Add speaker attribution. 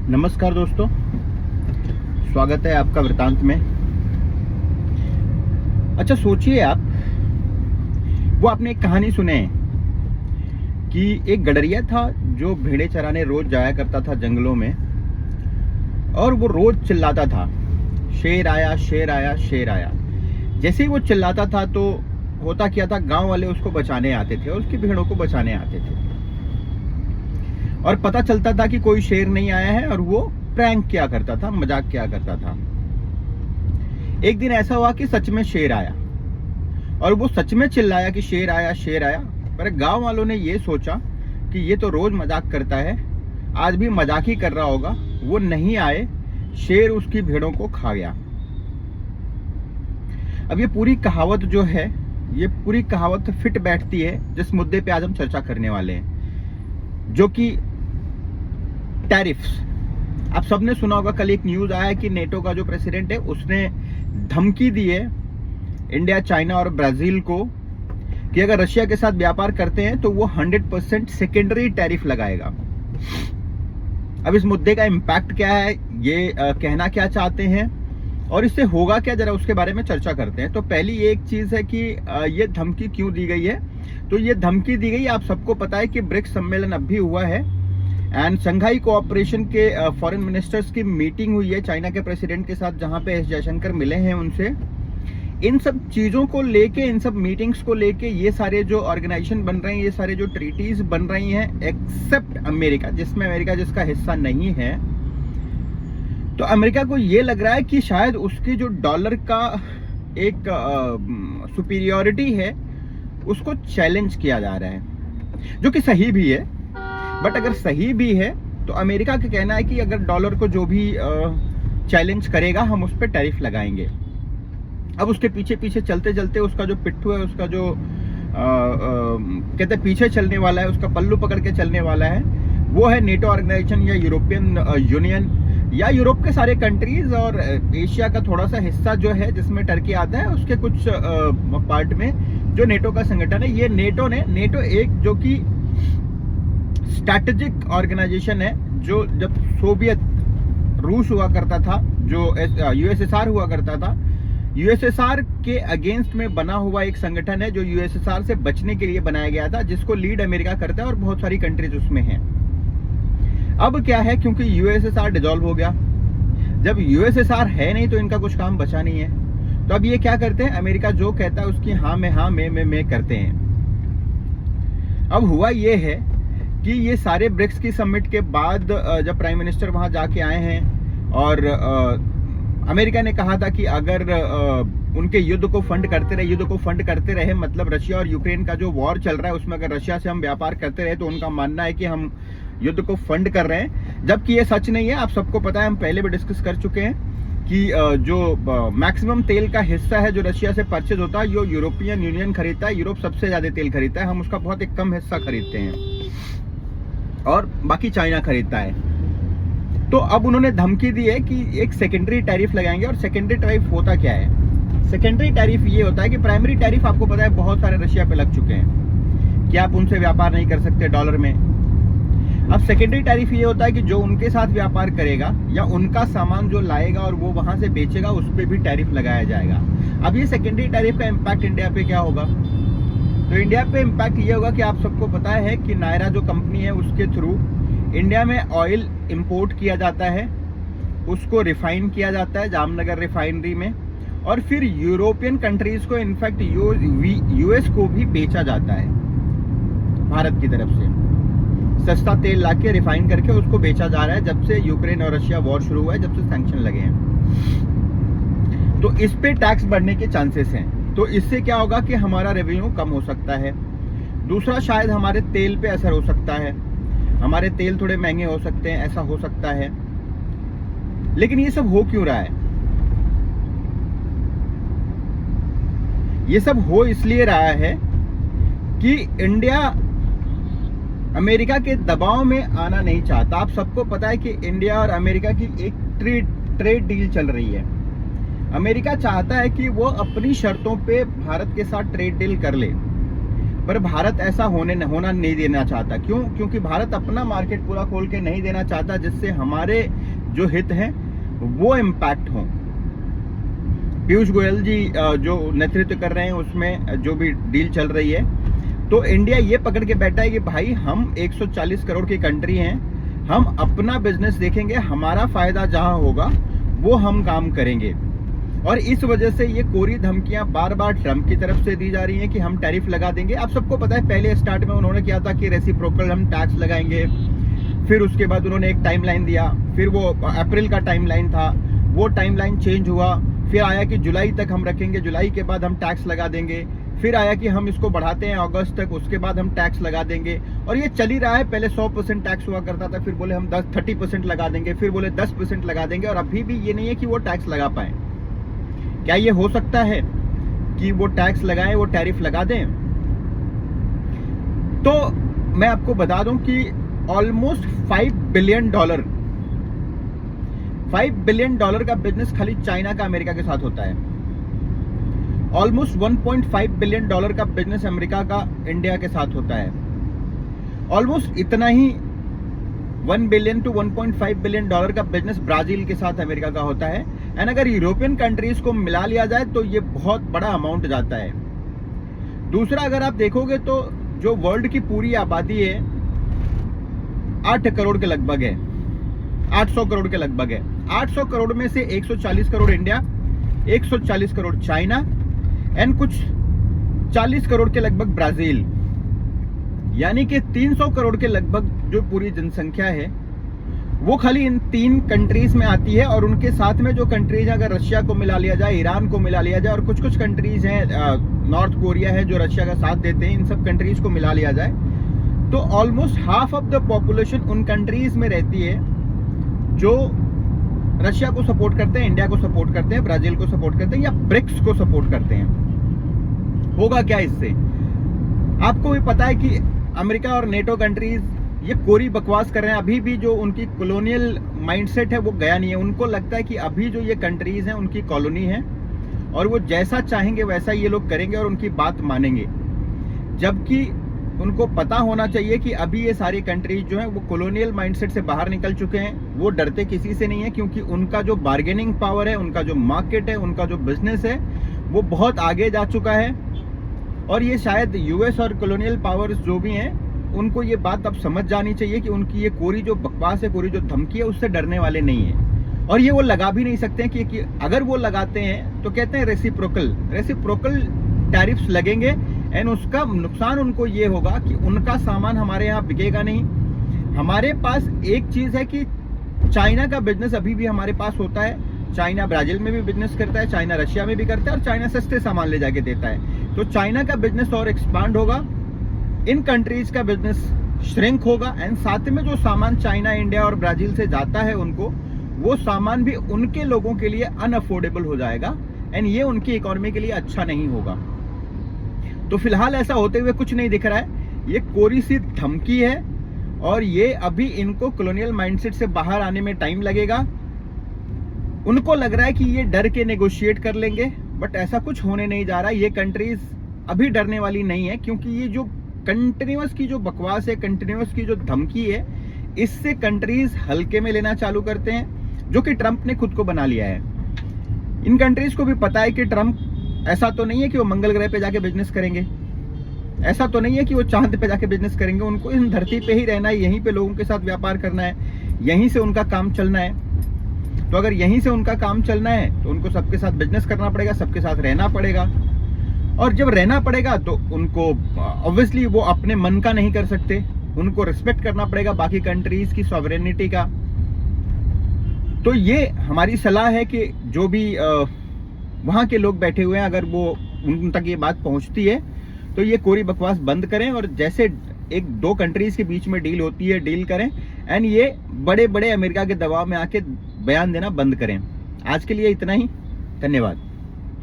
Speaker 1: नमस्कार दोस्तों, स्वागत है आपका वृतांत में। अच्छा सोचिए आप, वो आपने एक कहानी सुने कि एक गडरिया था जो भेड़ें चराने रोज जाया करता था जंगलों में, और वो रोज चिल्लाता था, शेर आया शेर आया शेर आया। जैसे ही वो चिल्लाता था तो होता क्या था, गांव वाले उसको बचाने आते थे और उसकी भेड़ों को बचाने आते थे, और पता चलता था कि कोई शेर नहीं आया है और वो प्रैंक किया करता था, मजाक किया करता था। एक दिन ऐसा हुआ कि सच में शेर आया और वो सच में चिल्लाया कि शेर आया शेर आया। पर गांव वालों ने ये सोचा कि ये तो रोज मजाक करता है, आज भी मजाक ही कर रहा होगा। वो नहीं आए, शेर उसकी भेड़ों को खा गया। अब ये पूरी कहावत जो है, ये पूरी कहावत फिट बैठती है जिस मुद्दे पे आज हम चर्चा करने वाले हैं, जो कि टैरिफ्स। आप सबने सुना होगा, कल एक न्यूज आया कि नेटो का जो प्रेसिडेंट है उसने धमकी दी है इंडिया, चाइना और ब्राजील को कि अगर रशिया के साथ व्यापार करते हैं तो वो 100% सेकेंडरी टैरिफ लगाएगा। अब इस मुद्दे का इम्पैक्ट क्या है, ये कहना क्या चाहते हैं और इससे होगा क्या, जरा उसके बारे में चर्चा करते हैं। तो पहली एक चीज है कि ये धमकी क्यों दी गई है। तो ये धमकी दी गई, आप सबको पता है कि ब्रिक्स सम्मेलन अब भी हुआ है एंड शंघाई कोऑपरेशन के फॉरेन मिनिस्टर्स की मीटिंग हुई है चाइना के प्रेसिडेंट के साथ, जहां पे एस जयशंकर मिले हैं उनसे। इन सब चीजों को लेके, इन सब मीटिंग्स को लेके ये सारे जो ऑर्गेनाइजेशन बन रहे हैं, ये सारे जो ट्रीटीज बन रही हैं, एक्सेप्ट अमेरिका, जिसमें अमेरिका जिसका हिस्सा नहीं है। तो अमेरिका को ये लग रहा है कि शायद उसकी जो डॉलर का एक सुपीरियोरिटी है उसको चैलेंज किया जा रहा है, जो कि सही भी है। बट अगर सही भी है तो अमेरिका का कहना है कि अगर डॉलर को जो भी चैलेंज करेगा हम उस पर टैरिफ लगाएंगे। अब उसके पीछे पीछे चलते चलते उसका जो पिट्ठू है, उसका जो कहते हैं पीछे चलने वाला है, उसका पल्लू पकड़ के चलने वाला है, वो है नेटो ऑर्गेनाइजेशन या यूरोपियन यूनियन या यूरोप के सारे कंट्रीज और एशिया का थोड़ा सा हिस्सा जो है जिसमें टर्की आता है, उसके कुछ पार्ट में जो नेटो का संगठन है। ये नेटो एक जो कि स्ट्रैटेजिक ऑर्गेनाइजेशन है, जो जब सोवियत रूस हुआ करता था, जो यूएसएसआर हुआ करता था, यूएसएसआर के अगेंस्ट में बना हुआ एक संगठन है जो यूएसएसआर से बचने के लिए बनाया गया था, जिसको लीड अमेरिका करता है और बहुत सारी कंट्रीज उसमें हैं। अब क्या है, क्योंकि यूएसएसआर डिसॉल्व हो गया, जब यूएसएसआर है नहीं तो इनका कुछ काम बचा नहीं है। तो अब ये क्या करते हैं, अमेरिका जो कहता है उसकी हाँ में करते हैं। अब हुआ ये है कि ये सारे ब्रिक्स की समिट के बाद जब प्राइम मिनिस्टर वहां जाके आए हैं और अमेरिका ने कहा था कि अगर उनके युद्ध को फंड करते रहे, मतलब रशिया और यूक्रेन का जो वॉर चल रहा है उसमें अगर रशिया से हम व्यापार करते रहे तो उनका मानना है कि हम युद्ध को फंड कर रहे हैं, जबकि ये सच नहीं है। आप सबको पता है, हम पहले भी डिस्कस कर चुके हैं कि जो मैक्सिमम तेल का हिस्सा है जो रशिया से परचेज होता है, यो यूरोपियन यूनियन खरीदता है। यूरोप सबसे ज्यादा तेल खरीदता है, हम उसका बहुत एक कम हिस्सा खरीदते हैं और बाकी चाइना खरीदता है। तो अब उन्होंने धमकी दी है कि एक सेकेंडरी टैरिफ लगाएंगे। और सेकेंडरी टैरिफ होता क्या है, सेकेंडरी टैरिफ ये होता है कि प्राइमरी टैरिफ आपको पता है बहुत सारे रशिया पे लग चुके हैं कि आप उनसे व्यापार नहीं कर सकते डॉलर में। अब सेकेंडरी टैरिफ ये होता है कि जो उनके साथ व्यापार करेगा या उनका सामान जो लाएगा और वो वहां से बेचेगा, उस पर भी टैरिफ लगाया जाएगा। अब ये सेकेंडरी टैरिफ का इम्पैक्ट इंडिया पे क्या होगा, तो इंडिया पे इम्पैक्ट ये होगा कि आप सबको पता है कि नायरा जो कंपनी है उसके थ्रू इंडिया में ऑयल इंपोर्ट किया जाता है, उसको रिफाइन किया जाता है जामनगर रिफाइनरी में, और फिर यूरोपियन कंट्रीज को, इनफैक्ट यूएस को भी बेचा जाता है भारत की तरफ से। सस्ता तेल लाके रिफाइन करके उसको बेचा जा रहा है जब से यूक्रेन और रशिया वॉर शुरू हुआ है, जब से सैंक्शन लगे हैं। तो इस पे टैक्स बढ़ने के चांसेस हैं। तो इससे क्या होगा कि हमारा रेवेन्यू कम हो सकता है। दूसरा, शायद हमारे तेल पे असर हो सकता है, हमारे तेल थोड़े महंगे हो सकते हैं, ऐसा हो सकता है। लेकिन ये सब हो क्यों रहा है, ये सब हो इसलिए रहा है कि इंडिया अमेरिका के दबाव में आना नहीं चाहता। आप सबको पता है कि इंडिया और अमेरिका की एक ट्रेड डील चल रही है। अमेरिका चाहता है कि वो अपनी शर्तों पे भारत के साथ ट्रेड डील कर ले, पर भारत ऐसा होना नहीं देना चाहता। क्यों? क्योंकि भारत अपना मार्केट पूरा खोल के नहीं देना चाहता, जिससे हमारे जो हित हैं वो इम्पैक्ट हों। पीयूष गोयल जी जो नेतृत्व कर रहे हैं उसमें जो भी डील चल रही है, तो इंडिया ये पकड़ के बैठा है कि भाई हम 140 करोड़ की कंट्री हैं, हम अपना बिजनेस देखेंगे, हमारा फायदा जहां होगा वो हम काम करेंगे। और इस वजह से ये कोरी धमकियां बार बार ट्रंप की तरफ से दी जा रही हैं कि हम टैरिफ लगा देंगे। आप सबको पता है पहले स्टार्ट में उन्होंने किया था कि रेसिप्रोकल हम टैक्स लगाएंगे, फिर उसके बाद उन्होंने एक टाइमलाइन दिया, फिर वो अप्रैल का टाइमलाइन था, वो टाइमलाइन चेंज हुआ, फिर आया कि जुलाई तक हम रखेंगे, जुलाई के बाद हम टैक्स लगा देंगे, फिर आया कि हम इसको बढ़ाते हैं अगस्त तक, उसके बाद हम टैक्स लगा देंगे। और ये चल ही रहा है। पहले 100% टैक्स हुआ करता था, फिर बोले हम 30% लगा देंगे, फिर बोले 10% लगा देंगे, और अभी भी ये नहीं है कि वो टैक्स लगा पाए। क्या ये हो सकता है कि वो टैक्स लगाएं, वो टैरिफ लगा दें? तो मैं आपको बता दूं कि ऑलमोस्ट $5 बिलियन का बिजनेस खाली चाइना का अमेरिका के साथ होता है। ऑलमोस्ट $1.5 बिलियन का बिजनेस अमेरिका का इंडिया के साथ होता है। ऑलमोस्ट इतना ही 1 बिलियन to 1.5 बिलियन डॉलर का बिजनेस ब्राजील के साथ अमेरिका का होता है। एंड अगर यूरोपियन कंट्रीज को मिला लिया जाए तो ये बहुत बड़ा अमाउंट जाता है। दूसरा, अगर आप देखोगे तो जो वर्ल्ड की पूरी आबादी है 8 करोड़ के लगभग है, 800 करोड़ के लगभग है। 800 करोड़ में से 140 crore India, 140 crore China and कुछ 40 करोड़ के लगभग ब्राजील, यानी कि 300 करोड़ के लगभग जो पूरी जनसंख्या है वो खाली इन 3 कंट्रीज में आती है। और उनके साथ में जो कंट्रीज, अगर रशिया को मिला लिया जाए, ईरान को मिला लिया जाए, और कुछ कुछ कंट्रीज हैं, नॉर्थ कोरिया है जो रशिया का साथ देते हैं, इन सब कंट्रीज को मिला लिया जाए तो almost half of the population उन कंट्रीज में रहती है जो रशिया को सपोर्ट करते हैं, इंडिया को सपोर्ट करते हैं, ब्राजील को सपोर्ट करते हैं, या ब्रिक्स को सपोर्ट करते हैं। होगा क्या इससे? आपको भी पता है कि अमेरिका और नेटो कंट्रीज ये कोरी बकवास कर रहे हैं। अभी भी जो उनकी कॉलोनियल माइंडसेट है वो गया नहीं है। उनको लगता है कि अभी जो ये कंट्रीज हैं उनकी कॉलोनी है और वो जैसा चाहेंगे वैसा ये लोग करेंगे और उनकी बात मानेंगे, जबकि उनको पता होना चाहिए कि अभी ये सारी कंट्रीज जो हैं वो कॉलोनियल माइंडसेट से बाहर निकल चुके हैं। वो डरते किसी से नहीं है, क्योंकि उनका जो बार्गेनिंग पावर है, उनका जो मार्केट है, उनका जो बिजनेस है वो बहुत आगे जा चुका है। और ये शायद यूएस और कॉलोनियल पावर्स जो भी हैं उनको ये बात अब समझ जानी चाहिए कि उनकी ये कोरी जो बकवास है, कोरी जो धमकी है, उससे डरने वाले नहीं है। और ये वो लगा भी नहीं सकते हैं कि अगर वो लगाते हैं तो कहते हैं रेसिप्रोकल टैरिफ्स लगेंगे एंड उसका नुकसान उनको ये होगा कि उनका सामान हमारे यहाँ बिकेगा नहीं। हमारे पास एक चीज है कि चाइना का बिजनेस अभी भी हमारे पास होता है। चाइना ब्राजील में भी बिजनेस करता है, चाइना रशिया में भी करता है, और चाइना सस्ते सामान ले जाके देता है। तो चाइना का बिजनेस और एक्सपांड होगा, इन कंट्रीज का बिजनेस श्रिंक होगा, एंड साथ में जो सामान चाइना, इंडिया और ब्राजील से जाता है उनको, वो सामान भी उनके लोगों के लिए अनअफोर्डेबल हो जाएगा एंड ये उनकी इकोनॉमी के लिए अच्छा नहीं होगा। तो फिलहाल ऐसा होते हुए कुछ नहीं दिख रहा है। ये कोरी सी धमकी है और ये अभी इनको कॉलोनियल माइंडसेट से बाहर आने में टाइम लगेगा। उनको लग रहा है कि ये डर के नेगोशिएट कर लेंगे, बट ऐसा कुछ होने नहीं जा रहा। ये कंट्रीज अभी डरने वाली नहीं है, क्योंकि ये जो कंटिन्यूअस की जो बकवास है, कंटिन्यूअस की जो धमकी है, इससे कंट्रीज हल्के में लेना चालू करते हैं, जो कि ट्रंप ने खुद को बना लिया है। इन कंट्रीज को भी पता है कि ट्रंप ऐसा तो नहीं है कि वो मंगल ग्रह पे जाके बिजनेस करेंगे, ऐसा तो नहीं है कि वो चांद पे जाके बिजनेस करेंगे। उनको इन धरती पे ही रहना है, यहीं पे लोगों के साथ व्यापार करना है, यहीं से उनका काम चलना है। तो अगर यहीं से उनका काम चलना है तो उनको सबके साथ बिजनेस करना पड़ेगा, सबके साथ रहना पड़ेगा। और जब रहना पड़ेगा तो उनको ऑब्वियसली वो अपने मन का नहीं कर सकते, उनको रिस्पेक्ट करना पड़ेगा बाकी कंट्रीज की सॉवरेनिटी का। तो ये हमारी सलाह है कि जो भी वहाँ के लोग बैठे हुए हैं, अगर वो उन तक ये बात पहुँचती है तो ये कोरी बकवास बंद करें, और जैसे 1-2 कंट्रीज के बीच में डील होती है डील करें, एंड ये बड़े बड़े अमेरिका के दबाव में आके बयान देना बंद करें। आज के लिए इतना ही, धन्यवाद।